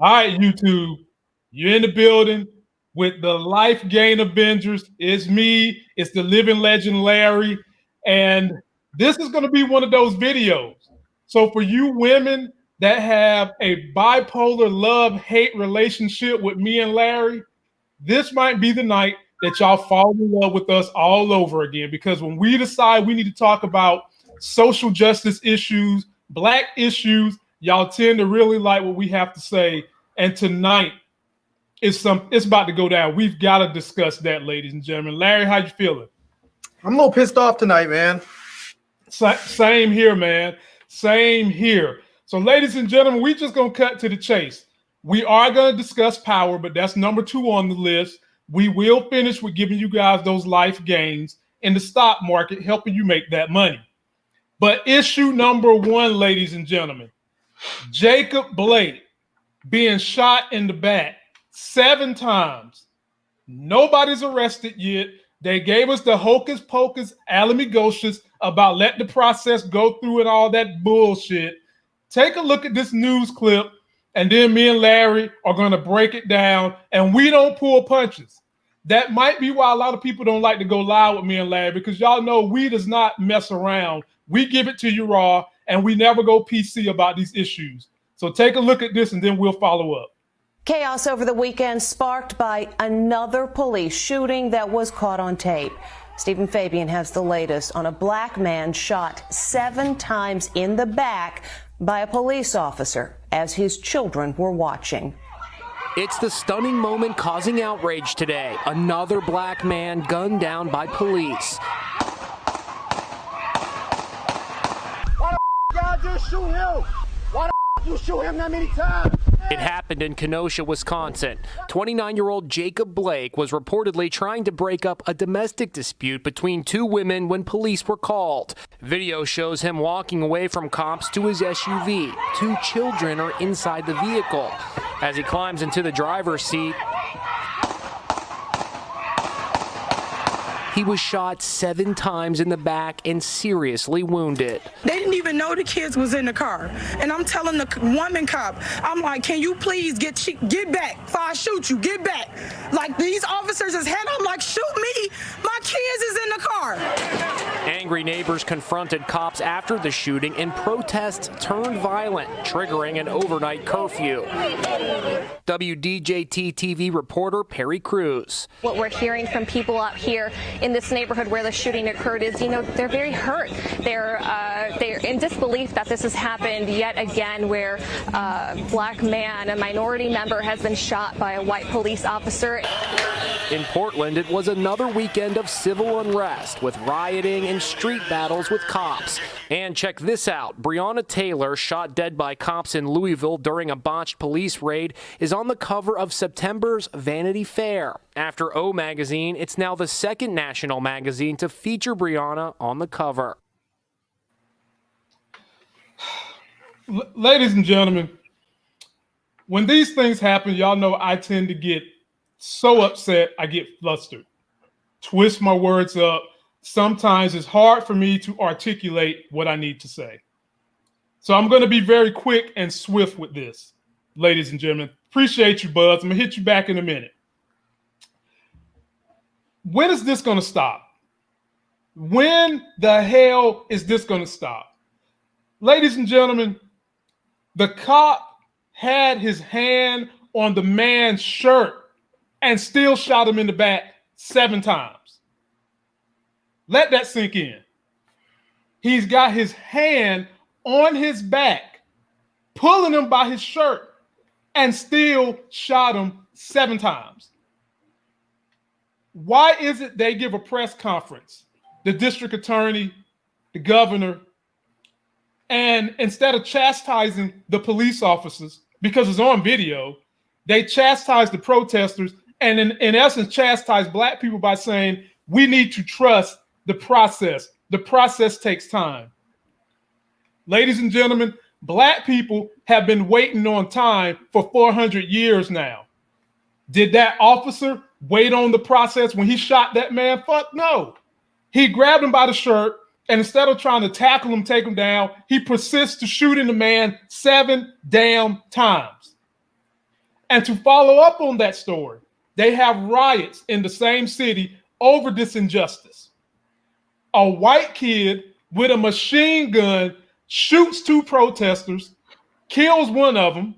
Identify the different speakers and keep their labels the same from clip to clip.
Speaker 1: All right, YouTube, you're in the building with the Life Gain Avengers. It's me, it's the living legend Larry, and this is going to be one of those videos. So, for you women that have a bipolar love hate relationship with me and Larry, this might be the night that y'all fall in love with us all over again. Because when we decide we need to talk about social justice issues, black issues, y'all tend to really like what we have to say. And tonight it's about to go down. We've got to discuss that, ladies and gentlemen. Larry, how you feeling?
Speaker 2: I'm a little pissed off tonight, man.
Speaker 1: Same here, man. Same here. So, ladies and gentlemen, we just gonna cut to the chase. We are gonna discuss power, but that's number 2 on the list. We will finish with giving you guys those life gains in the stock market, helping you make that money. But issue number 1, ladies and gentlemen, Jacob Blake being shot in the back 7 times. Nobody's arrested yet. They gave us the hocus pocus alamigocious about let the process go through and all that bullshit. Take a look at this news clip, and then me and Larry are going to break it down, and we don't pull punches. That might be why a lot of people don't like to go live with me and Larry, because y'all know we does not mess around. We give it to you raw, and we never go PC about these issues. So take a look at this, and then we'll follow up.
Speaker 3: Chaos over the weekend sparked by another police shooting that was caught on tape. Stephen Fabian has the latest on a black man shot 7 times in the back by a police officer as his children were watching.
Speaker 4: It's the stunning moment causing outrage today. Another black man gunned down by police.
Speaker 5: Why the y'all just shoot him? Why the you shoot him that many times?
Speaker 4: It happened in Kenosha, Wisconsin. 29-year-old Jacob Blake was reportedly trying to break up a domestic dispute between 2 women when police were called. Video shows him walking away from cops to his SUV. 2 children are inside the vehicle. As he climbs into the driver's seat, he was shot 7 times in the back and seriously wounded.
Speaker 6: They didn't even know the kids was in the car. And I'm telling the woman cop, I'm like, can you please get back before I shoot you, get back. Like these officers is head, I'm like, shoot me, my kids is in the car.
Speaker 4: Angry neighbors confronted cops after the shooting and protests turned violent, triggering an overnight curfew. WDJT TV reporter Perry Cruz.
Speaker 7: What we're hearing from people out here in this neighborhood where the shooting occurred is, they're very hurt. They're in disbelief that this has happened yet again, where a black man, a minority member, has been shot by a white police officer.
Speaker 4: In Portland, it was another weekend of civil unrest with rioting and street battles with cops. And check this out. Breonna Taylor, shot dead by cops in Louisville during a botched police raid, is on the cover of September's Vanity Fair. After O Magazine, it's now the 2nd national magazine to feature Breonna on the cover.
Speaker 1: Ladies and gentlemen, when these things happen, y'all know I tend to get so upset, I get flustered, twist my words up. Sometimes it's hard for me to articulate what I need to say. So I'm going to be very quick and swift with this, ladies and gentlemen. Appreciate you, Buzz. I'm going to hit you back in a minute. When is this going to stop? When the hell is this going to stop? Ladies and gentlemen, the cop had his hand on the man's shirt and still shot him in the back 7 times. Let that sink in. He's got his hand on his back, pulling him by his shirt, and still shot him 7 times. Why is it they give a press conference, the district attorney, the governor, and instead of chastising the police officers, because it's on video, they chastise the protesters and in essence chastise black people by saying, we need to trust the process. The process takes time. Ladies and gentlemen, black people have been waiting on time for 400 years now. Did that officer wait on the process when he shot that man? Fuck no. He grabbed him by the shirt, and instead of trying to tackle him, take him down, he persists to shooting the man 7 damn times. And to follow up on that story, they have riots in the same city over this injustice. A white kid with a machine gun shoots 2 protesters, kills one of them.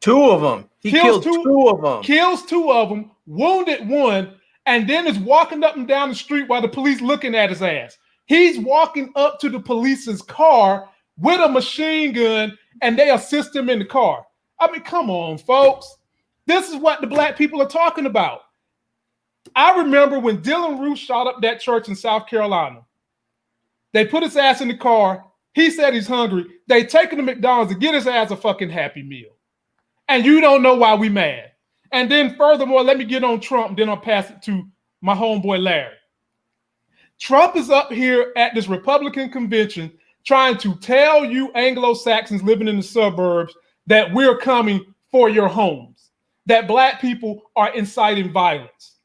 Speaker 2: 2 of them. He killed 2 of them.
Speaker 1: Kills 2 of them, wounded one, and then is walking up and down the street while the police looking at his ass. He's walking up to the police's car with a machine gun, and they assist him in the car. I mean, come on, folks. This is what the black people are talking about. I remember when Dylan Roof shot up that church in South Carolina. They put his ass in the car. He said he's hungry. They take him to McDonald's to get his ass a fucking Happy Meal. And you don't know why we mad. And then furthermore, let me get on Trump, then I'll pass it to my homeboy Larry. Trump is up here at this Republican convention trying to tell you Anglo-Saxons living in the suburbs that we're coming for your homes, that black people are inciting violence.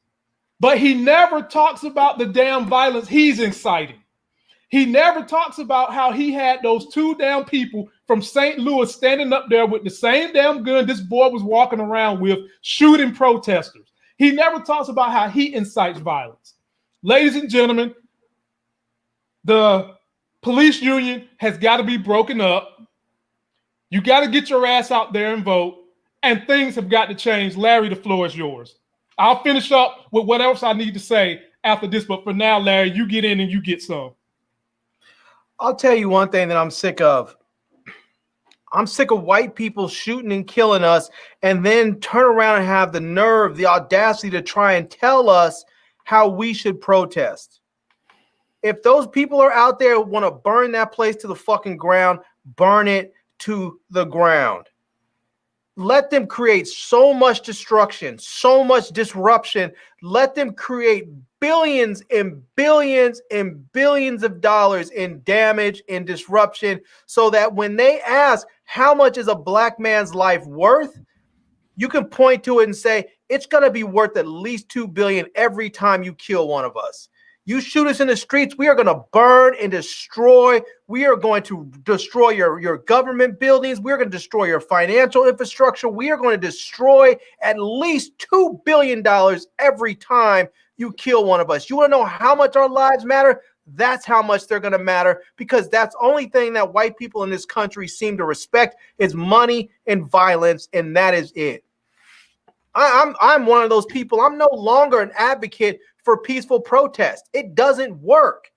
Speaker 1: But he never talks about the damn violence he's inciting. He never talks about how he had those 2 damn people from St. Louis standing up there with the same damn gun this boy was walking around with, shooting protesters. He never talks about how he incites violence. Ladies and gentlemen, the police union has got to be broken up. You got to get your ass out there and vote, and things have got to change. Larry, the floor is yours. I'll finish up with what else I need to say after this, but for now, Larry, you get in and you get some.
Speaker 2: I'll tell you one thing that I'm sick of. I'm sick of white people shooting and killing us and then turn around and have the nerve, the audacity to try and tell us how we should protest. If those people are out there want to burn that place to the fucking ground, burn it to the ground. Let them create so much destruction, so much disruption. Let them create billions and billions and billions of dollars in damage and disruption so that when they ask how much is a black man's life worth, you can point to it and say it's going to be worth at least $2 billion every time you kill one of us. You shoot us in the streets, we are going to burn and destroy. We are going to destroy your government buildings. We're going to destroy your financial infrastructure. We are going to destroy at least $2 billion every time you kill one of us. You want to know how much our lives matter? That's how much they're going to matter, because that's the only thing that white people in this country seem to respect is money and violence, and that is it. I'm one of those people. I'm no longer an advocate for peaceful protest. It doesn't work.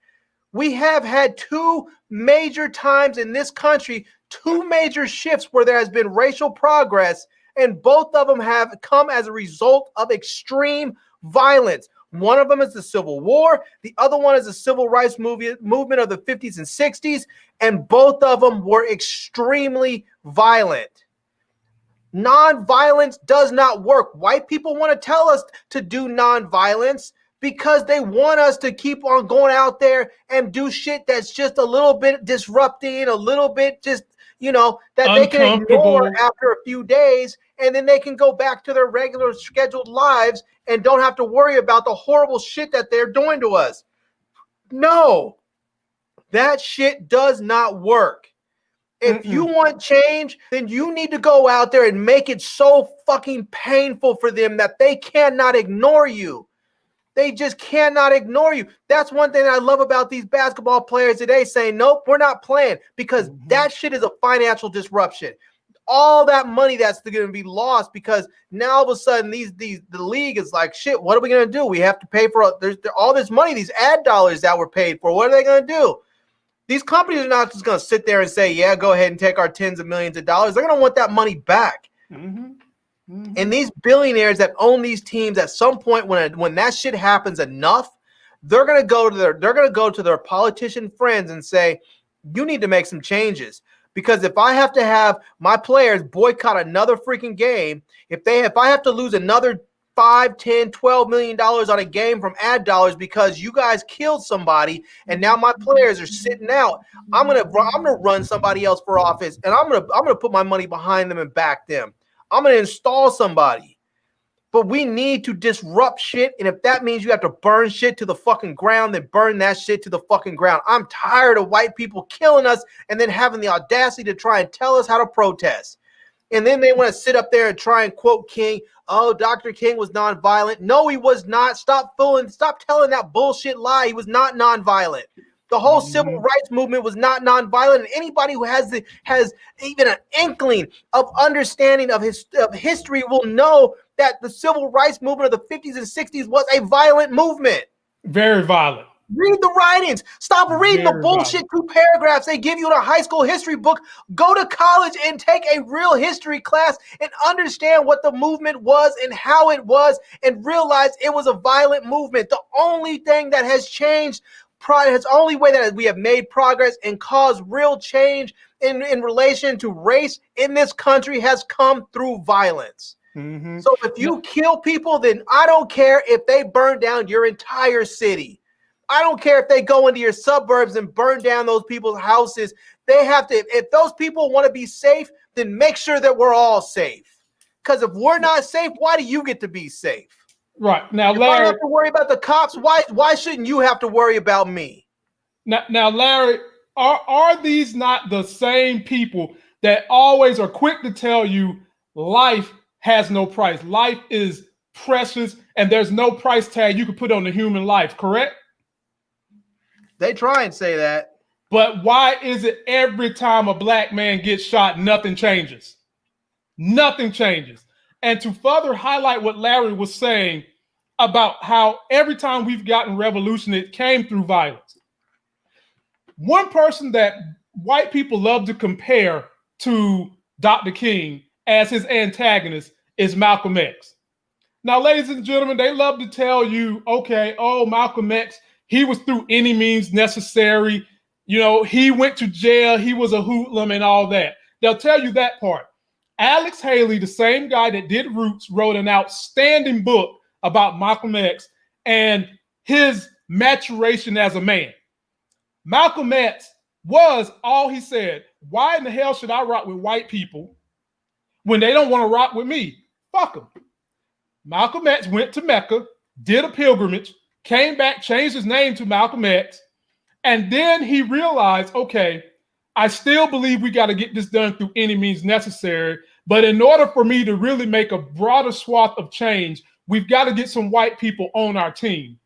Speaker 2: We have had 2 major times in this country, 2 major shifts where there has been racial progress, and both of them have come as a result of extreme violence. One of them is the Civil War. The other one is the Civil Rights movement of the 50s and 60s, and both of them were extremely violent. Nonviolence does not work. White people want to tell us to do nonviolence because they want us to keep on going out there and do shit that's just a little bit disrupting, a little bit just, that they can ignore after a few days, and then they can go back to their regular scheduled lives and don't have to worry about the horrible shit that they're doing to us. No, that shit does not work. If you want change, then you need to go out there and make it so fucking painful for them that they cannot ignore you. They just cannot ignore you. That's one thing that I love about these basketball players today saying, nope, we're not playing, because that shit is a financial disruption. All that money that's going to be lost because now all of a sudden the league is like, shit, what are we going to do? We have to pay for there's all this money, these ad dollars that were paid for. What are they going to do? These companies are not just going to sit there and say, yeah, go ahead and take our tens of millions of dollars. They're going to want that money back. And these billionaires that own these teams, at some point when that shit happens enough, they're going to go to their politician friends and say, you need to make some changes. Because if I have to have my players boycott another freaking game, if I have to lose another $5, $10, $12 million on a game from ad dollars because you guys killed somebody and now my players are sitting out, I'm gonna run somebody else for office, and I'm gonna put my money behind them and back them. I'm gonna install somebody. But we need to disrupt shit, and if that means you have to burn shit to the fucking ground, then burn that shit to the fucking ground. I'm tired of white people killing us and then having the audacity to try and tell us how to protest. And then they want to sit up there and try and quote King. Oh, Dr. King was nonviolent. No, he was not. Stop telling that bullshit lie. He was not nonviolent. The whole civil rights movement was not nonviolent. And anybody who has even an inkling of understanding of history will know that the civil rights movement of the 50s and 60s was a violent movement.
Speaker 1: Very violent.
Speaker 2: Read the writings. Stop reading the bullshit 2 paragraphs they give you in a high school history book. Go to college and take a real history class and understand what the movement was and how it was, and realize it was a violent movement. The only thing that has changed, the only way that we have made progress and caused real change in relation to race in this country has come through violence. Mm-hmm. So if you kill people, then I don't care if they burn down your entire city. I don't care if they go into your suburbs and burn down those people's houses. They have to, if those people want to be safe, then make sure that we're all safe. Because if we're not safe, why do you get to be safe?
Speaker 1: Right. Now,
Speaker 2: if
Speaker 1: Larry,
Speaker 2: I have to worry about the cops, why shouldn't you have to worry about me?
Speaker 1: Now, Larry, are these not the same people that always are quick to tell you life has no price? Life is precious and there's no price tag you can put on the human life, correct?
Speaker 2: They try and say that.
Speaker 1: But why is it every time a black man gets shot, nothing changes? Nothing changes. And to further highlight what Larry was saying about how every time we've gotten revolution, it came through violence. One person that white people love to compare to Dr. King as his antagonist is Malcolm X. Now, ladies and gentlemen, they love to tell you, okay, oh, Malcolm X, he was through any means necessary. You know, he went to jail. He was a hoodlum and all that. They'll tell you that part. Alex Haley, the same guy that did Roots, wrote an outstanding book about Malcolm X and his maturation as a man. Malcolm X was all he said. Why in the hell should I rock with white people when they don't want to rock with me? Fuck them. Malcolm X went to Mecca, did a pilgrimage, came back, changed his name to Malcolm X, and then he realized, okay, I still believe we got to get this done through any means necessary, but in order for me to really make a broader swath of change, we've got to get some white people on our team.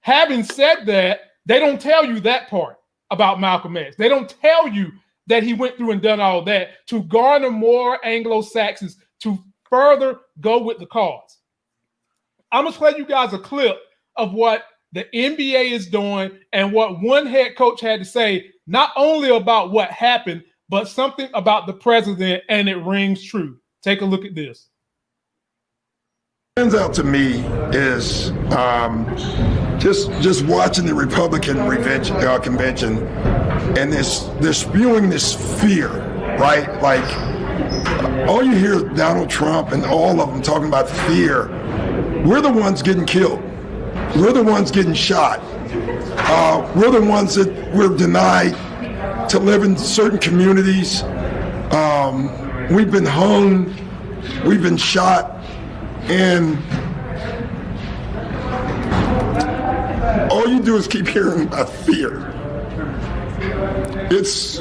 Speaker 1: Having said that, they don't tell you that part about Malcolm X. They don't tell you that he went through and done all that to garner more Anglo-Saxons to further go with the cause. I'm going to play you guys a clip of what the NBA is doing and what one head coach had to say, not only about what happened, but something about the president, and it rings true. Take a look at this.
Speaker 8: Stands out to me is just watching the Republican convention, and they're spewing this fear, right? Like all you hear is Donald Trump and all of them talking about fear. We're the ones getting killed. We're the ones getting shot. We're the ones that we're denied to live in certain communities. We've been hung. We've been shot. And all you do is keep hearing about fear. It's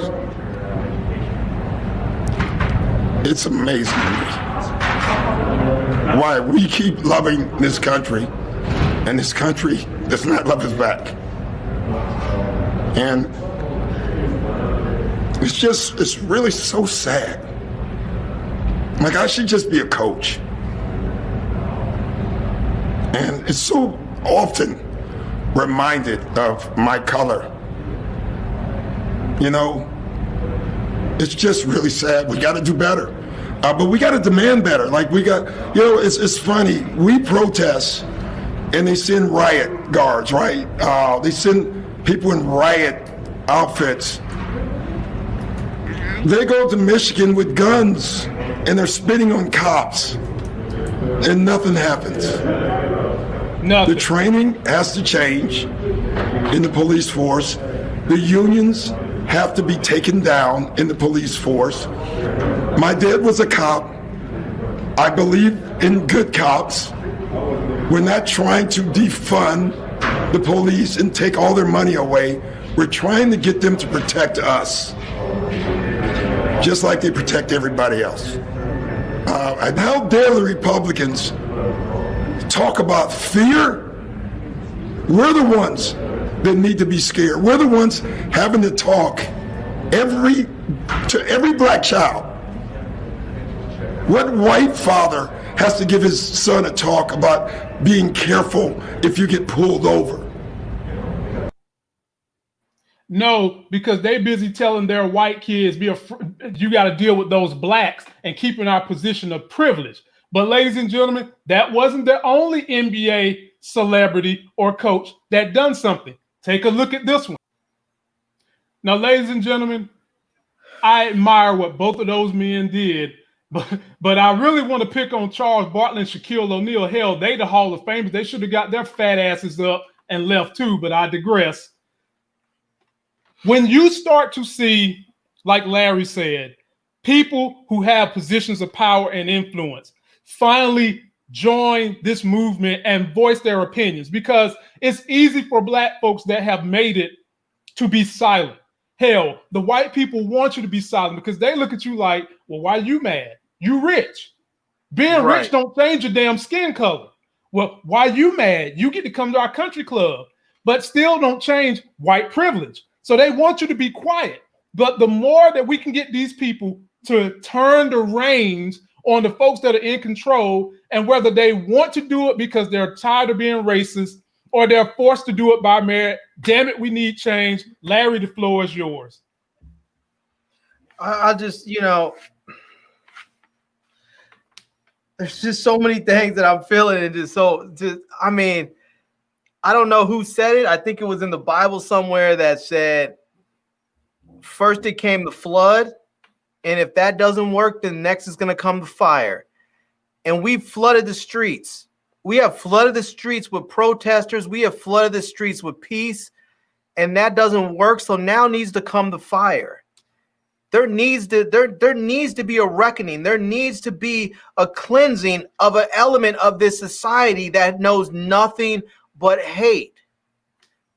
Speaker 8: amazing to me why we keep loving this country and this country does not love us back. And it's really so sad. Like, I should just be a coach. And it's so often reminded of my color. You know, it's just really sad. We got to do better. But we got to demand better. Like, we got, you know, it's funny. We protest and they send riot guards, right? They send people in riot outfits. They go to Michigan with guns and they're spitting on cops and nothing happens.
Speaker 1: Nothing.
Speaker 8: The training has to change in the police force. The unions have to be taken down in the police force. My dad was a cop. I believe in good cops. We're not trying to defund the police and take all their money away. We're trying to get them to protect us, just like they protect everybody else. And how dare the Republicans talk about fear? We're the ones that need to be scared. We're the ones having to talk to every black child. What white father has to give his son a talk about being careful if you get pulled over?
Speaker 1: No, because they busy telling their white kids, you got to deal with those blacks and keeping our position of privilege. But ladies and gentlemen, that wasn't the only NBA celebrity or coach that done something. Take a look at this one. Now, ladies and gentlemen, I admire what both of those men did, but I really want to pick on Charles Barkley and Shaquille O'Neal. Hell, they the Hall of Famers. They should have got their fat asses up and left too, but I digress. When you start to see, like Larry said, people who have positions of power and influence finally join this movement and voice their opinions, because it's easy for black folks that have made it to be silent. Hell, the white people want you to be silent because they look at you like, well, why are you mad? You rich. Being rich don't change your damn skin color. Well, why are you mad? You get to come to our country club, but still don't change white privilege. So they want you to be quiet. But the more that we can get these people to turn the reins on the folks that are in control, and whether they want to do it because they're tired of being racist or they're forced to do it by merit, damn it, we need change. Larry, the floor is yours.
Speaker 2: I just, there's just so many things that I'm feeling, and I mean, I don't know who said it. I think it was in the Bible somewhere that said, first it came the flood, and if that doesn't work, then next is going to come the fire. And we've flooded the streets. We have flooded the streets with protesters. We have flooded the streets with peace, and that doesn't work. So now needs to come the fire. There needs to be a reckoning. There needs to be a cleansing of an element of this society that knows nothing but hate.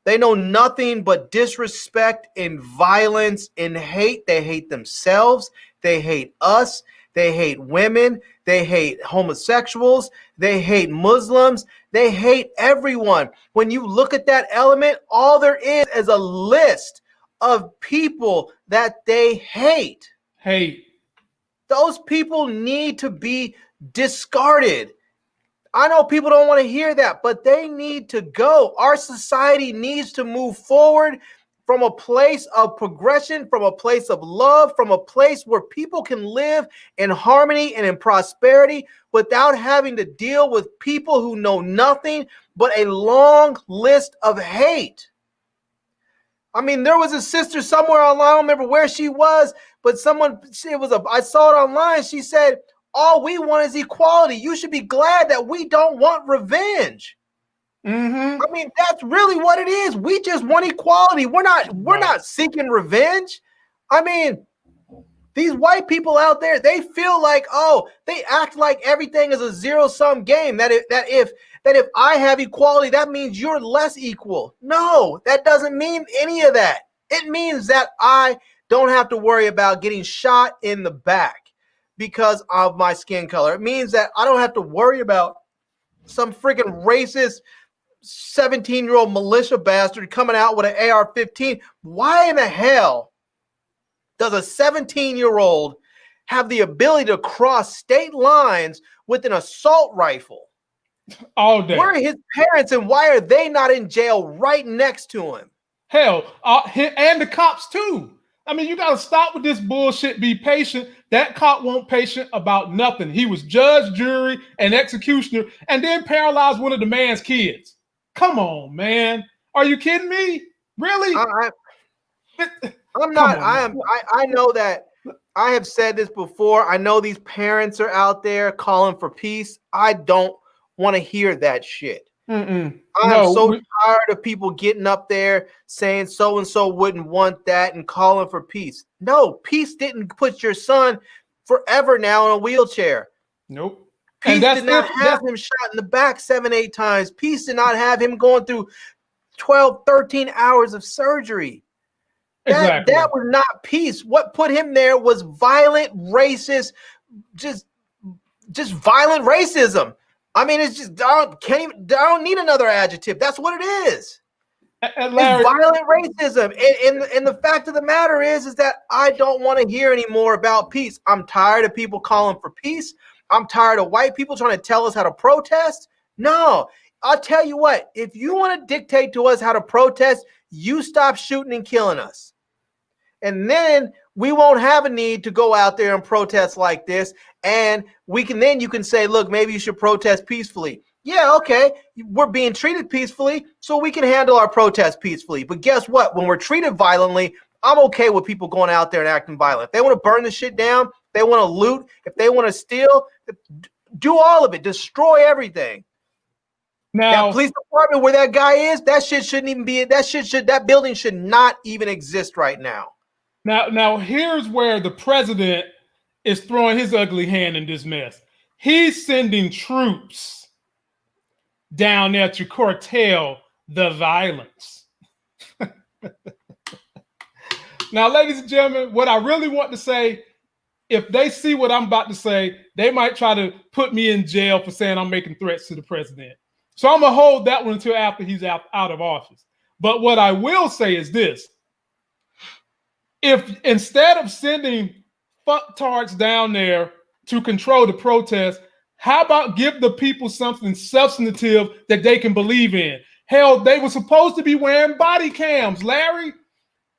Speaker 2: They know nothing but disrespect and violence and hate. They hate themselves. They hate us. They hate women. They hate homosexuals. They hate Muslims. They hate everyone. When you look at that element, all there is a list of people that they hate. Those people need to be discarded. I know people don't want to hear that, but they need to go. Our society needs to move forward from a place of progression, from a place of love, from a place where people can live in harmony and in prosperity without having to deal with people who know nothing but a long list of hate. I mean, there was a sister somewhere online, I don't remember where she was, but I saw it online. She said, all we want is equality. You should be glad that we don't want revenge. I mean, that's really what it is. We just want equality. We're not seeking revenge. I mean, these white people out there, they feel like, they act like everything is a zero-sum game. That if I have equality, that means you're less equal. No, that doesn't mean any of that. It means that I don't have to worry about getting shot in the back because of my skin color. It means that I don't have to worry about some freaking racist 17-year-old militia bastard coming out with an AR-15. Why in the hell does a 17-year-old have the ability to cross state lines with an assault rifle?
Speaker 1: All day.
Speaker 2: Where are his parents, and why are they not in jail right next to him?
Speaker 1: Hell, and the cops too. I mean, you got to stop with this bullshit. Be patient. That cop won't patient about nothing. He was judge, jury, and executioner, and then paralyzed one of the man's kids. Come on, man. Are you kidding me? Really?
Speaker 2: I'm not. I know that I have said this before. I know these parents are out there calling for peace. I don't want to hear that shit. I'm so tired of people getting up there saying so-and-so wouldn't want that and calling for peace. No, peace didn't put your son forever now in a wheelchair.
Speaker 1: Nope.
Speaker 2: Peace did not have him shot in the back 7-8 times. Peace did not have him going through 12, 13 hours of surgery. That was not peace. What put him there was violent, racist, just just violent racism. I mean, it's just I don't need another adjective. That's what it is.
Speaker 1: Larry,
Speaker 2: it's violent racism. And the fact of the matter is that I don't want to hear anymore about peace. I'm tired of people calling for peace. I'm tired of white people trying to tell us how to protest. No, I'll tell you what, if you want to dictate to us how to protest, you stop shooting and killing us. And then we won't have a need to go out there and protest like this. And you can say, look, maybe you should protest peacefully. Yeah, okay, we're being treated peacefully, so we can handle our protest peacefully. But guess what? When we're treated violently, I'm okay with people going out there and acting violent. If they want to burn the shit down, if they want to loot, if they want to steal, do all of it. Destroy everything. Now, that police department where that guy is, that shit shouldn't even be. That building should not even exist right now.
Speaker 1: Now, here's where the president is throwing his ugly hand in this mess. He's sending troops down there to curtail the violence. Now, ladies and gentlemen, what I really want to say, if they see what I'm about to say, they might try to put me in jail for saying I'm making threats to the president. So I'm going to hold that one until after he's out of office. But what I will say is this. If instead of sending fucktards down there to control the protest, how about give the people something substantive that they can believe in? Hell, they were supposed to be wearing body cams, Larry.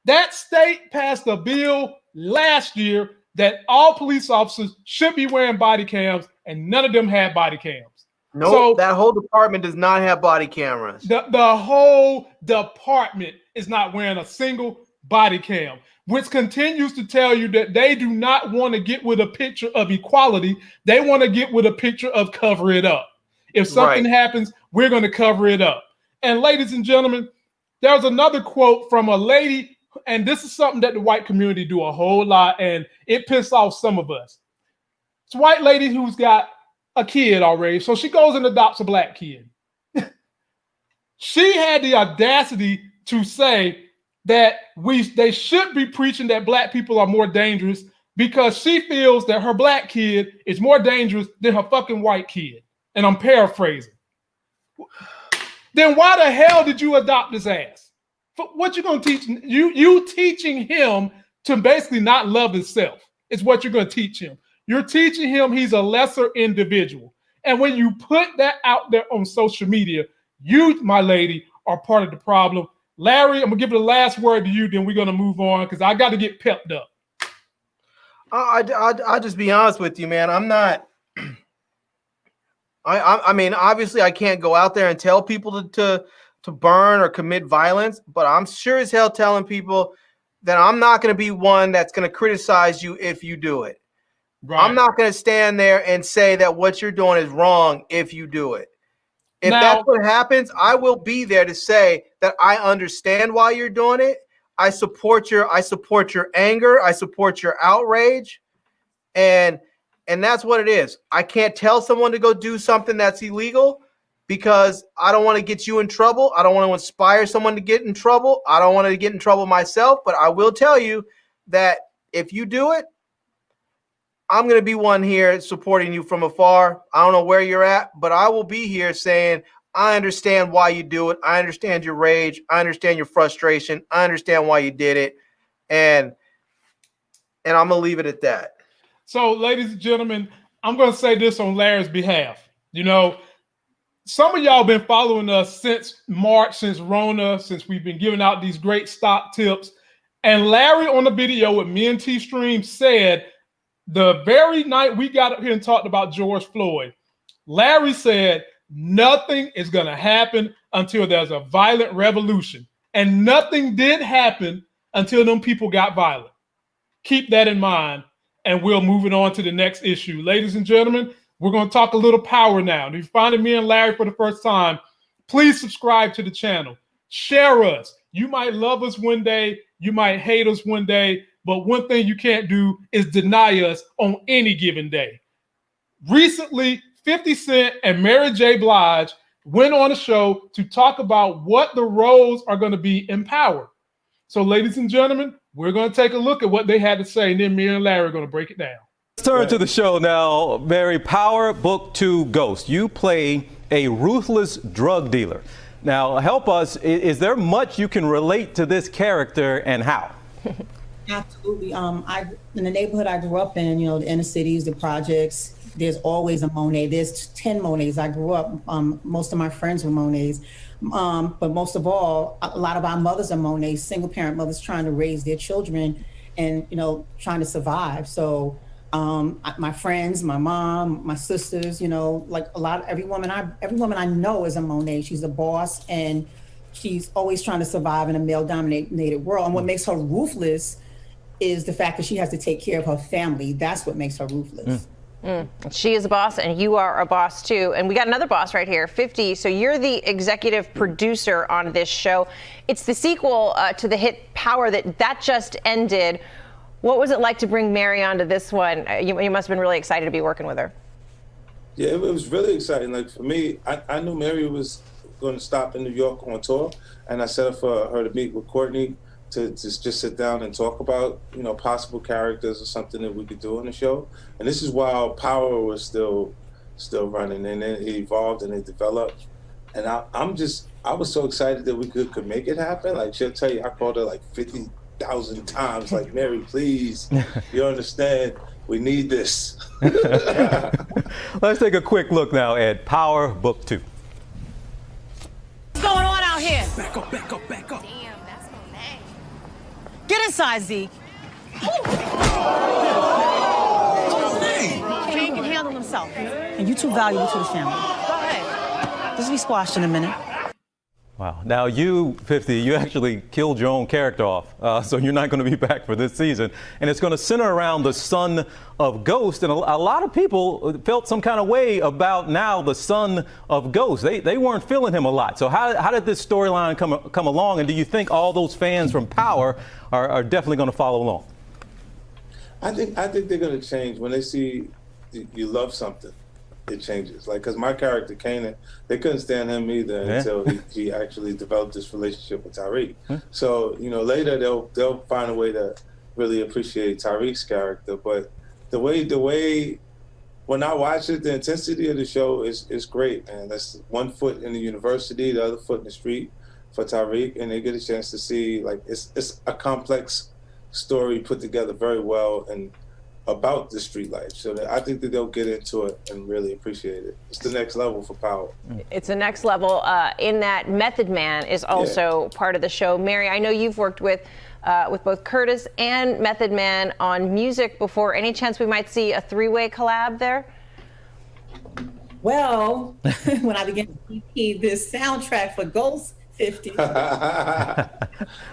Speaker 1: That state passed a bill last year that all police officers should be wearing body cams, and none of them had body cams.
Speaker 2: No, so, that whole department does not have body cameras.
Speaker 1: The whole department is not wearing a single body cam, which continues to tell you that they do not want to get with a picture of equality. They want to get with a picture of cover it up. If something happens, we're going to cover it up. And ladies and gentlemen, there's another quote from a lady, and this is something that the white community do a whole lot, and it pisses off some of us. It's a white lady who's got a kid already, so she goes and adopts a black kid. She had the audacity to say that they should be preaching that black people are more dangerous because she feels that her black kid is more dangerous than her fucking white kid. And I'm paraphrasing. Then why the hell did you adopt his ass? What you gonna teach? You teaching him to basically not love himself is what you're gonna teach him. You're teaching him he's a lesser individual. And when you put that out there on social media, you, my lady, are part of the problem. Larry, I'm going to give the last word to you, then we're going to move on because I got to get pepped up.
Speaker 2: I'll just be honest with you, man. I'm not – I mean, obviously I can't go out there and tell people to burn or commit violence, but I'm sure as hell telling people that I'm not going to be one that's going to criticize you if you do it. Right. I'm not going to stand there and say that what you're doing is wrong if you do it. If that's what happens, I will be there to say that I understand why you're doing it. I support your anger. I support your outrage. And that's what it is. I can't tell someone to go do something that's illegal because I don't want to get you in trouble. I don't want to inspire someone to get in trouble. I don't want to get in trouble myself, but I will tell you that if you do it, I'm going to be one here supporting you from afar. I don't know where you're at, but I will be here saying, I understand why you do it. I understand your rage. I understand your frustration. I understand why you did it. And I'm going to leave it at that.
Speaker 1: So, ladies and gentlemen, I'm going to say this on Larry's behalf. You know, some of y'all been following us since March, since Rona, since we've been giving out these great stock tips. And Larry on the video with me and T-Stream said, the very night we got up here and talked about George Floyd, Larry said nothing is going to happen until there's a violent revolution. And nothing did happen until them people got violent. Keep that in mind, and we'll move it on to the next issue. Ladies and gentlemen, we're going to talk a little power now. If you're finding me and Larry for the first time, please subscribe to the channel. Share us. You might love us one day. You might hate us one day. But one thing you can't do is deny us on any given day. Recently, 50 Cent and Mary J. Blige went on a show to talk about what the roles are going to be in power. So, ladies and gentlemen, we're going to take a look at what they had to say, and then me and Larry are going to break it down.
Speaker 9: turn to the show now. Mary, Power Book 2 Ghost. You play a ruthless drug dealer. Now, help us. Is there much you can relate to this character, and how?
Speaker 10: Absolutely. In the neighborhood I grew up in, the inner cities, the projects, there's always a Monet. There's 10 Monets. I grew up, most of my friends were Monets. But most of all, a lot of our mothers are Monets, single parent mothers trying to raise their children and, trying to survive. So my friends, my mom, my sisters, like every woman I know is a Monet. She's a boss and she's always trying to survive in a male dominated world. And what makes her ruthless is the fact that she has to take care of her family. That's what makes her ruthless.
Speaker 11: She is a boss and you are a boss too. And we got another boss right here, 50. So you're the executive producer on this show. It's the sequel to the hit Power that just ended. What was it like to bring Mary onto this one? You must have been really excited to be working with her.
Speaker 12: Yeah, it was really exciting. Like for me, I knew Mary was going to stop in New York on tour, and I set up for her to meet with Courtney to just sit down and talk about, possible characters or something that we could do on the show. And this is while Power was still running, and then it evolved and it developed. And I was so excited that we could make it happen. Like she'll tell you, I called her like 50,000 times, like, Mary, please, you understand, we need this.
Speaker 9: Let's take a quick look now at Power Book 2.
Speaker 13: What's going on out here?
Speaker 14: Back up.
Speaker 13: Damn, that's Monet. Get inside, Zeke. King can handle himself. And you too valuable to the family. Go ahead. This will be squashed in a minute.
Speaker 9: Wow. Now you, 50, you actually killed your own character off, so you're not going to be back for this season. And it's going to center around the son of Ghost. And a lot of people felt some kind of way about now the son of Ghost. They weren't feeling him a lot. So how did this storyline come along? And do you think all those fans from Power are definitely going to follow along?
Speaker 12: I think they're going to change when they see you love something. It changes. Like, because my character Kanan, they couldn't stand him either until he actually developed this relationship with Tariq. So later they'll find a way to really appreciate Tariq's character. But the way when I watch it, the intensity of the show is great, man. That's one foot in the university, the other foot in the street for Tariq, and they get a chance to see, like, it's a complex story put together very well and about the street life. So I think that they'll get into it and really appreciate it. It's the next level for Power.
Speaker 11: It's the next level in that Method Man is also part of the show. Mary, I know you've worked with both Curtis and Method Man on music before. Any chance we might see a three-way collab there?
Speaker 10: Well, when I began to EP this soundtrack for Ghost 50.
Speaker 12: Yeah,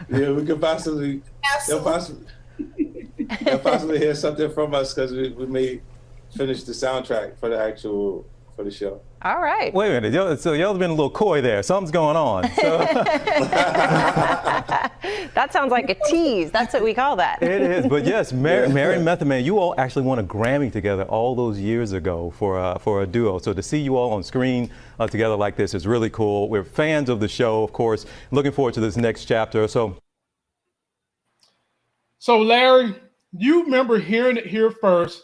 Speaker 12: we could possibly. They'll possibly hear something from us because we may finish the soundtrack for the show.
Speaker 11: All right.
Speaker 9: Wait a minute. So y'all been a little coy there. Something's going on. So.
Speaker 11: That sounds like a tease. That's what we call that.
Speaker 9: It is. But yes, Mary and Method Man, you all actually won a Grammy together all those years ago for a duo. So to see you all on screen together like this is really cool. We're fans of the show, of course. Looking forward to this next chapter. So Larry,
Speaker 1: you remember hearing it here first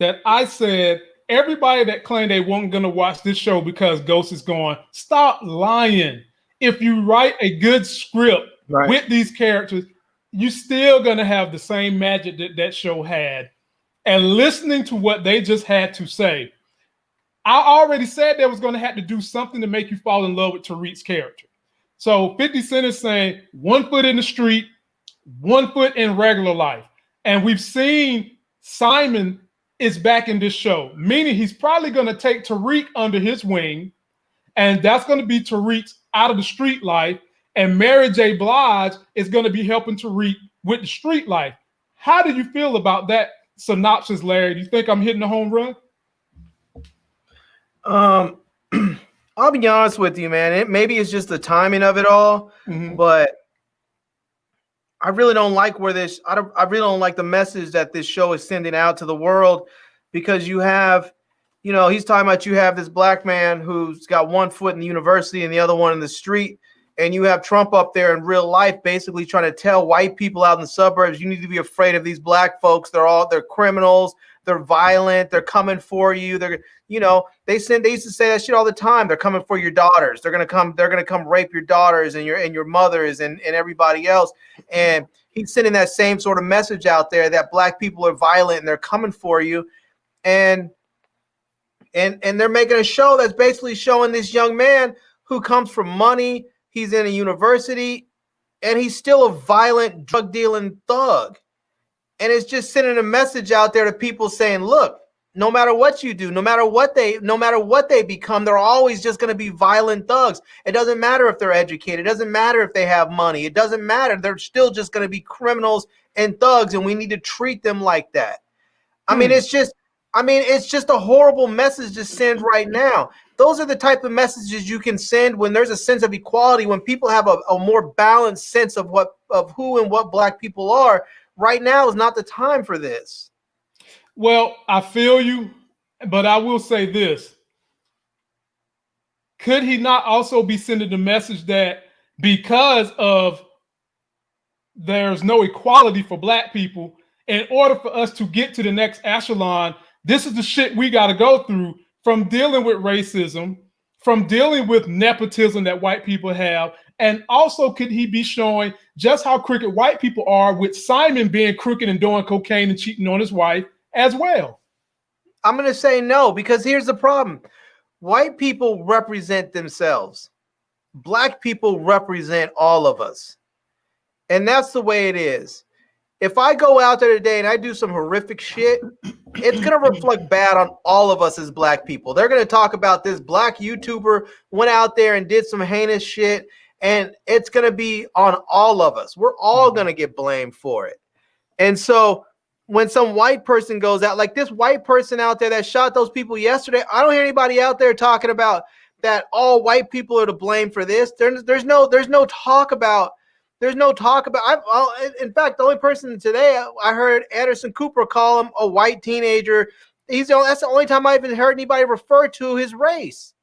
Speaker 1: that I said everybody that claimed they weren't going to watch this show because Ghost is gone, stop lying. If you write a good script with these characters, you're still going to have the same magic that show had. And listening to what they just had to say, I already said they was going to have to do something to make you fall in love with Tariq's character. So 50 Cent is saying 1 foot in the street, 1 foot in regular life. And we've seen Simon is back in this show, meaning he's probably going to take Tariq under his wing, and that's going to be Tariq's out of the street life, and Mary J. Blige is going to be helping Tariq with the street life. How do you feel about that synopsis, Larry? Do you think I'm hitting a home run?
Speaker 2: I'll be honest with you, man. Maybe it's just the timing of it all, but I really don't like I really don't like the message that this show is sending out to the world, because you have, he's talking about you have this black man who's got 1 foot in the university and the other one in the street. and you have Trump up there in real life basically trying to tell white people out in the suburbs, you need to be afraid of these black folks. They're criminals. They're violent. They're coming for you. They used to say that shit all the time. They're coming for your daughters. They're gonna come rape your daughters and your mothers and everybody else. And he's sending that same sort of message out there that black people are violent and they're coming for you. And they're making a show that's basically showing this young man who comes from money. He's in a university and he's still a violent drug dealing thug. And it's just sending a message out there to people saying, look, no matter what you do, no matter what they become, they're always just going to be violent thugs. It doesn't matter if they're educated. It doesn't matter if they have money. It doesn't matter. They're still just going to be criminals and thugs, and we need to treat them like that. I mean, it's just a horrible message to send right now. Those are the type of messages you can send when there's a sense of equality, when people have a more balanced sense of who and what black people are. Right now is not the time for this.
Speaker 1: Well, I feel you, but I will say this. Could he not also be sending the message that because of there's no equality for black people, in order for us to get to the next echelon, this is the shit we got to go through, from dealing with racism, from dealing with nepotism that white people have. And also, could he be showing just how crooked white people are, with Simon being crooked and doing cocaine and cheating on his wife as well?
Speaker 2: I'm going to say no, because here's the problem. White people represent themselves. Black people represent all of us. And that's the way it is. If I go out there today and I do some horrific shit, it's going to reflect bad on all of us as black people. They're going to talk about this black YouTuber went out there and did some heinous shit, and it's going to be on all of us. We're all going to get blamed for it. And so when some white person goes out, like this white person out there that shot those people yesterday, I don't hear anybody out there talking about that all white people are to blame for this. There's no talk about. In fact, the only person today I heard Anderson Cooper call him a white teenager. That's the only time I even heard anybody refer to his race.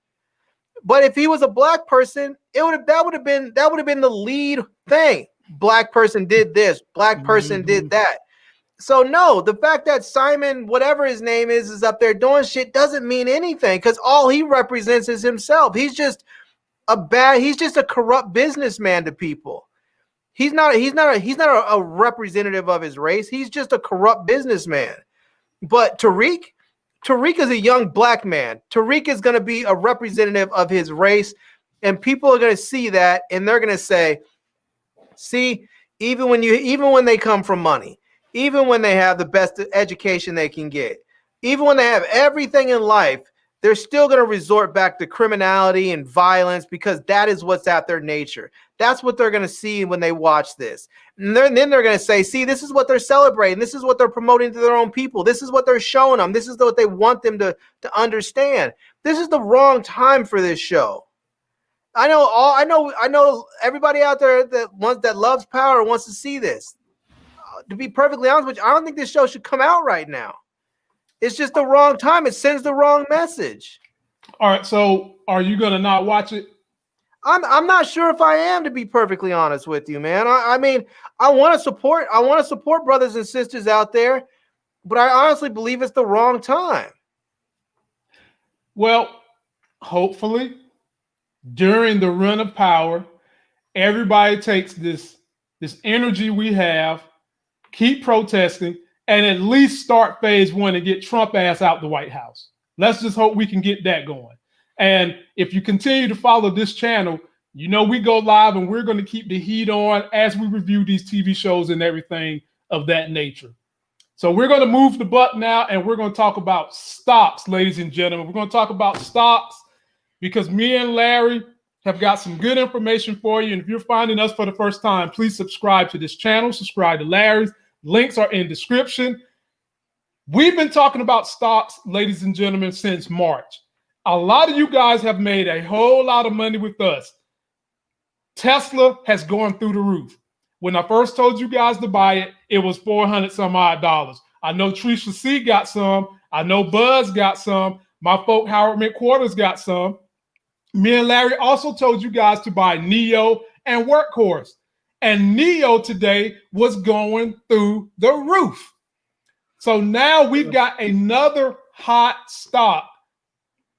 Speaker 2: But if he was a black person, that would have been the lead thing. Black person did this. Black person did that. So no, the fact that Simon, whatever his name is up there doing shit doesn't mean anything, because all he represents is himself. He's just a corrupt businessman to people. He's not a representative of his race. He's just a corrupt businessman. But Tariq is a young black man. Tariq is going to be a representative of his race, and people are going to see that, and they're going to say, see, even when they come from money, even when they have the best education they can get, even when they have everything in life, they're still going to resort back to criminality and violence, because that is what's at their nature. That's what they're going to see when they watch this. And then they're going to say, see, this is what they're celebrating. This is what they're promoting to their own people. This is what they're showing them. This is what they want them to understand. This is the wrong time for this show. I know everybody out there that loves power wants to see this. To be perfectly honest with you, I don't think this show should come out right now. It's just the wrong time. It sends the wrong message.
Speaker 1: All right. So are you going to not watch it?
Speaker 2: I'm not sure if I am, to be perfectly honest with you, man. I mean, I want to support brothers and sisters out there, but I honestly believe it's the wrong time.
Speaker 1: Well, hopefully during the run of power, everybody takes this energy we have, keep protesting, and at least start phase one and get Trump ass out the White House. Let's just hope we can get that going. And if you continue to follow this channel, you know we go live and we're going to keep the heat on as we review these TV shows and everything of that nature. So we're going to move the buck now, and we're going to talk about stocks, ladies and gentlemen. We're going to talk about stocks because me and Larry have got some good information for you. And if you're finding us for the first time, please subscribe to this channel, subscribe to Larry's. Links are in description. We've been talking about stocks, ladies and gentlemen, since March. A lot of you guys have made a whole lot of money with us. Tesla has gone through the roof. When I first told you guys to buy it, it was $400 some odd. I know Trisha C got some. I know Buzz got some. My folk Howard McQuarters got some. Me and Larry also told you guys to buy NIO and Workhorse. And NIO today was going through the roof. So now we've got another hot stock,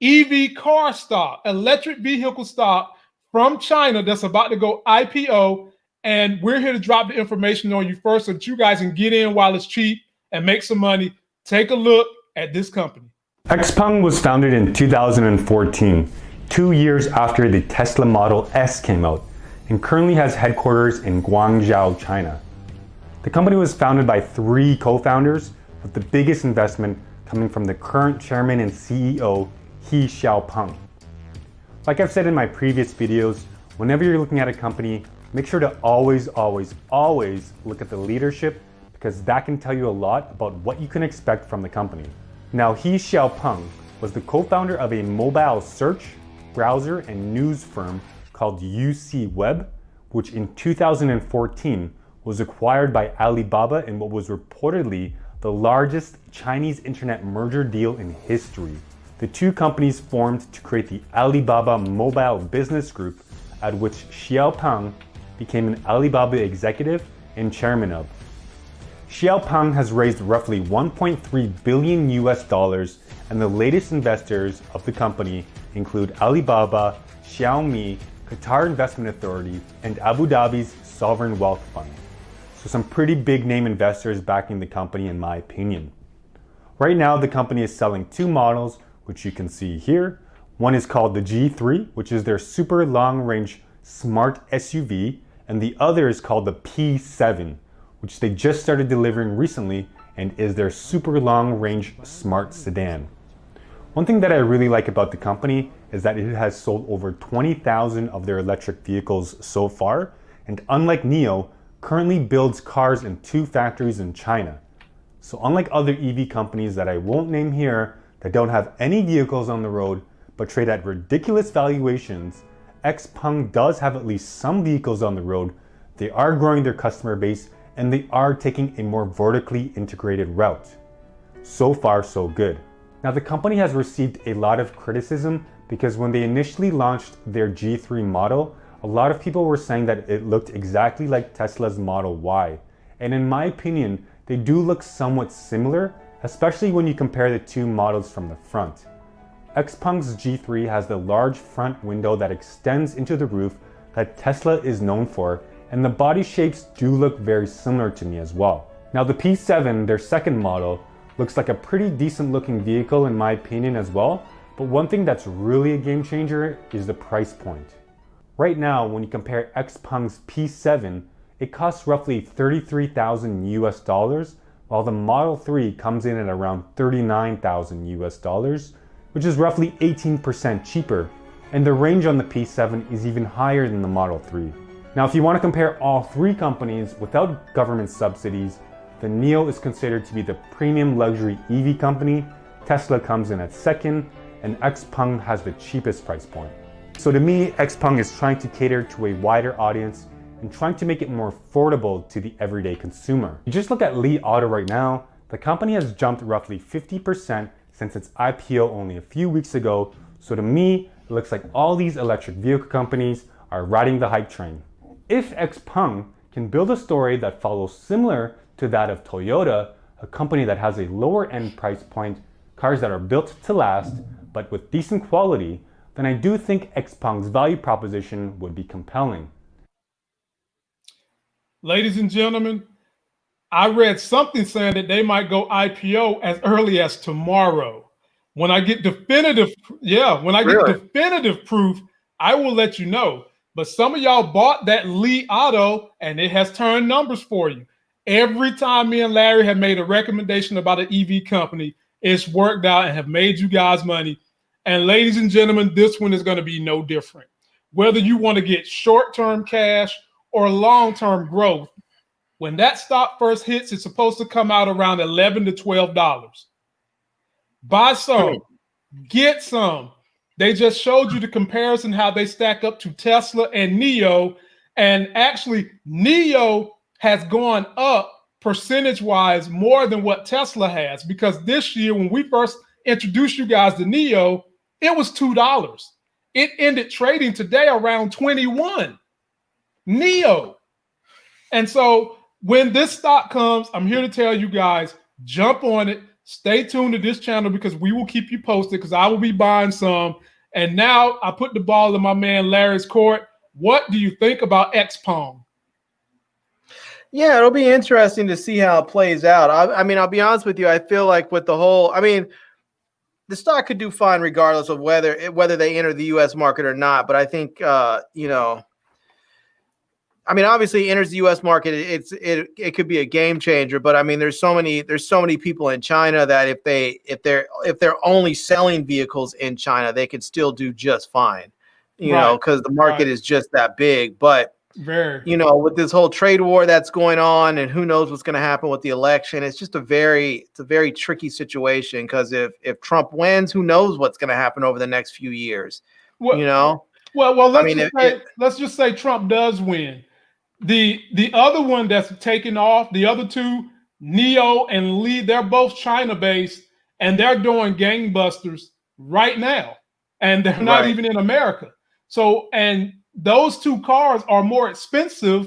Speaker 1: EV car stock, electric vehicle stock from China that's about to go IPO. And we're here to drop the information on you first so that you guys can get in while it's cheap and make some money. Take a look at this company.
Speaker 14: XPeng was founded in 2014, 2 years after the Tesla Model S came out, and currently has headquarters in Guangzhou, China. The company was founded by 3 co-founders, with the biggest investment coming from the current chairman and CEO, He Xiaopeng. Like I've said in my previous videos, whenever you're looking at a company, make sure to always look at the leadership, because that can tell you a lot about what you can expect from the company. Now, He Xiaopeng was the co-founder of a mobile search, browser, and news firm called UC Web, which in 2014 was acquired by Alibaba in what was reportedly the largest Chinese internet merger deal in history. The 2 companies formed to create the Alibaba Mobile Business Group, at which Xiaopeng became an Alibaba executive and chairman of. Xiaopeng has raised roughly $1.3 billion US, and the latest investors of the company include Alibaba, Xiaomi, Qatar Investment Authority, and Abu Dhabi's Sovereign Wealth Fund. So some pretty big name investors backing the company in my opinion. Right now the company is selling 2 models, which you can see here. One is called the G3, which is their super long range smart SUV, and the other is called the P7, which they just started delivering recently and is their super long range smart sedan. One thing that I really like about the company is that it has sold over 20,000 of their electric vehicles so far, and unlike NIO, currently builds cars in 2 factories in China. So unlike other EV companies that I won't name here that don't have any vehicles on the road but trade at ridiculous valuations, XPeng does have at least some vehicles on the road. They are growing their customer base, and they are taking a more vertically integrated route. So far, so good. Now, the company has received a lot of criticism because when they initially launched their G3 model, a lot of people were saying that it looked exactly like Tesla's Model Y. And in my opinion, they do look somewhat similar, especially when you compare the 2 models from the front. XPeng's G3 has the large front window that extends into the roof that Tesla is known for, and the body shapes do look very similar to me as well. Now the P7, their second model, looks like a pretty decent looking vehicle in my opinion as well, but one thing that's really a game changer is the price point. Right now, when you compare XPeng's P7, it costs roughly $33,000 US, while the Model 3 comes in at around $39,000 US, which is roughly 18% cheaper, and the range on the P7 is even higher than the Model 3. Now, if you want to compare all 3 companies without government subsidies, the NIO is considered to be the premium luxury EV company, Tesla comes in at second, and XPeng has the cheapest price point. So to me, XPeng is trying to cater to a wider audience and trying to make it more affordable to the everyday consumer. You just look at Li Auto right now, the company has jumped roughly 50% since its IPO only a few weeks ago, so to me, it looks like all these electric vehicle companies are riding the hype train. If XPeng can build a story that follows similar to that of Toyota, a company that has a lower end price point, cars that are built to last, but with decent quality, then I do think XPeng's value proposition would be compelling.
Speaker 1: Ladies and gentlemen, I read something saying that they might go IPO as early as tomorrow. When I get definitive, definitive proof, I will let you know. But some of y'all bought that Li Auto and it has turned numbers for you. Every time me and Larry have made a recommendation about an EV company, it's worked out and have made you guys money. And ladies and gentlemen, this one is going to be no different. Whether you want to get short-term cash or long-term growth, when that stock first hits, it's supposed to come out around $11 to $12. Buy some, get some. They just showed you the comparison, how they stack up to Tesla and NIO. And actually, NIO has gone up percentage-wise more than what Tesla has, because this year, when we first introduced you guys to NIO, it was $2. It ended trading today around 21. NEO. And so when this stock comes, I'm here to tell you guys, jump on it. Stay tuned to this channel because we will keep you posted because I will be buying some. And now I put the ball in my man Larry's court. What do you think about XPong?
Speaker 2: Yeah, it'll be interesting to see how it plays out. I mean, I'll be honest with you. I feel like with the whole, I mean, the stock could do fine regardless of whether they enter the U.S. market or not. But I think, you know, I mean, obviously, it enters the U.S. market. It could be a game changer. But I mean, there's so many people in China that if they're only selling vehicles in China, they could still do just fine. You know, because the market is just that big. But you know, with this whole trade war that's going on, and who knows what's going to happen with the election, it's just a very tricky situation. Because if Trump wins, who knows what's going to happen over the next few years?
Speaker 1: Well,
Speaker 2: you know.
Speaker 1: Well, let's just say Trump does win. The other one that's taken off, the other two, NEO and Lee, they're both China-based, and they're doing gangbusters right now, and they're not even in America. So, and those two cars are more expensive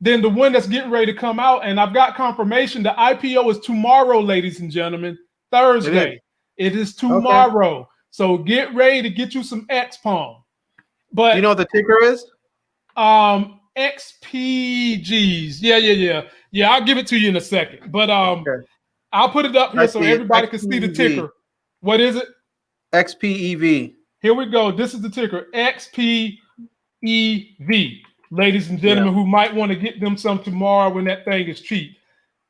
Speaker 1: than the one that's getting ready to come out. And I've got confirmation the IPO is tomorrow, ladies and gentlemen, Thursday. It is tomorrow. Okay. So get ready to get you some XPong. But
Speaker 2: you know what the ticker is?
Speaker 1: XPGs. Yeah. I'll give it to you in a second. But I'll put it up here so everybody can see the ticker. What is it?
Speaker 2: XPEV.
Speaker 1: Here we go. This is the ticker. XPEV. Ladies and gentlemen who might want to get them some tomorrow when that thing is cheap.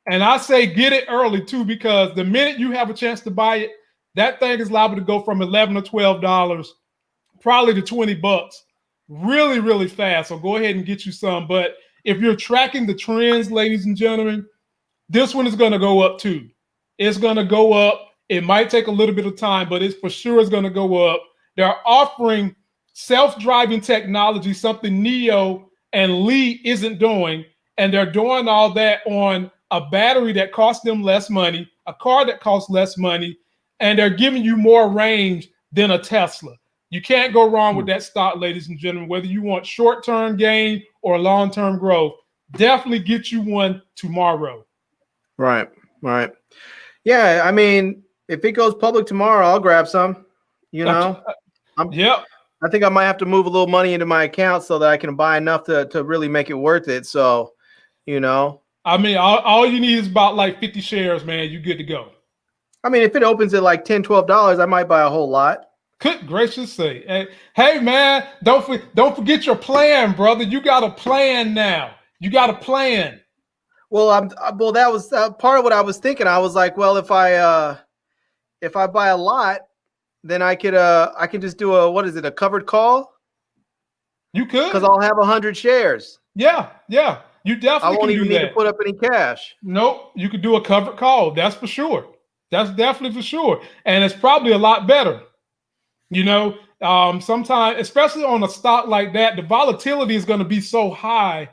Speaker 1: And I say get it early too, because the minute you have a chance to buy it, that thing is liable to go from $11 or $12 probably to $20 really, really fast. So go ahead and get you some. But if you're tracking the trends, ladies and gentlemen, this one is going to go up too. It's going to go up. It might take a little bit of time, but it's for sure is going to go up. They're offering self-driving technology, something NEO and Lee isn't doing. And they're doing all that on a battery that costs them less money, a car that costs less money, and they're giving you more range than a Tesla. You can't go wrong with that stock, ladies and gentlemen, whether you want short-term gain or long-term growth. Definitely get you one tomorrow.
Speaker 2: Right. Yeah, I mean, if it goes public tomorrow, I'll grab some, you know. I think I might have to move a little money into my account so that I can buy enough to really make it worth it. So, you know. I
Speaker 1: mean, all you need is about like 50 shares, man. You're good to go.
Speaker 2: I mean, if it opens at like $10, $12, I might buy a whole lot.
Speaker 1: Good gracious sake. Hey, man, don't forget your plan, brother. You got a plan now. You got a plan.
Speaker 2: Well, that was part of what I was thinking. I was like, well, if I buy a lot, then I can just do a covered call?
Speaker 1: You could.
Speaker 2: Because I'll have 100 shares.
Speaker 1: Yeah. You definitely
Speaker 2: I won't even need to put up any cash.
Speaker 1: Nope. You could do a covered call. That's for sure. That's definitely for sure. And it's probably a lot better. You know, sometimes, especially on a stock like that, the volatility is going to be so high.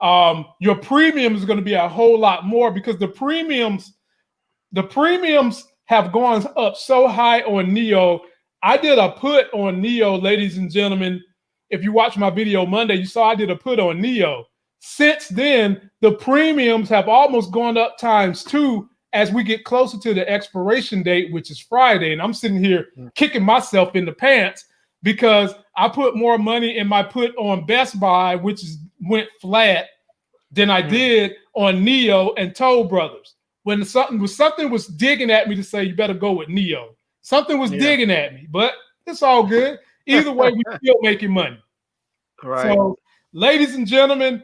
Speaker 1: Your premium is going to be a whole lot more because the premiums have gone up so high on NEO. I did a put on NEO, ladies and gentlemen. If you watch my video Monday, you saw I did a put on NEO. Since then, the premiums have almost gone up ×2 as we get closer to the expiration date, which is Friday. And I'm sitting here kicking myself in the pants because I put more money in my put on Best Buy, which went flat, than I did on NEO and Toll Brothers. When something was digging at me to say, you better go with NEO. Something was digging at me, but it's all good. Either way, we're still making money.
Speaker 2: Right.
Speaker 1: So, ladies and gentlemen,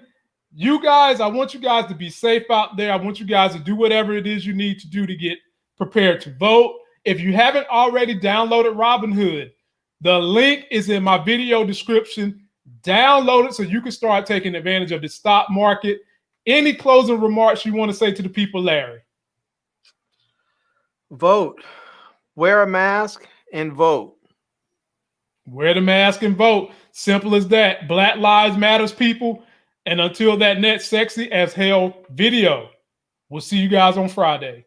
Speaker 1: you guys, I want you guys to be safe out there. I want you guys to do whatever it is you need to do to get prepared to vote. If you haven't already downloaded Robinhood, the link is in my video description. Download it so you can start taking advantage of the stock market. Any closing remarks you want to say to the people, Larry?
Speaker 2: Vote. Wear a mask and vote.
Speaker 1: Wear the mask and vote. Simple as that. Black Lives Matters, people. And until that next sexy as hell video, we'll see you guys on Friday.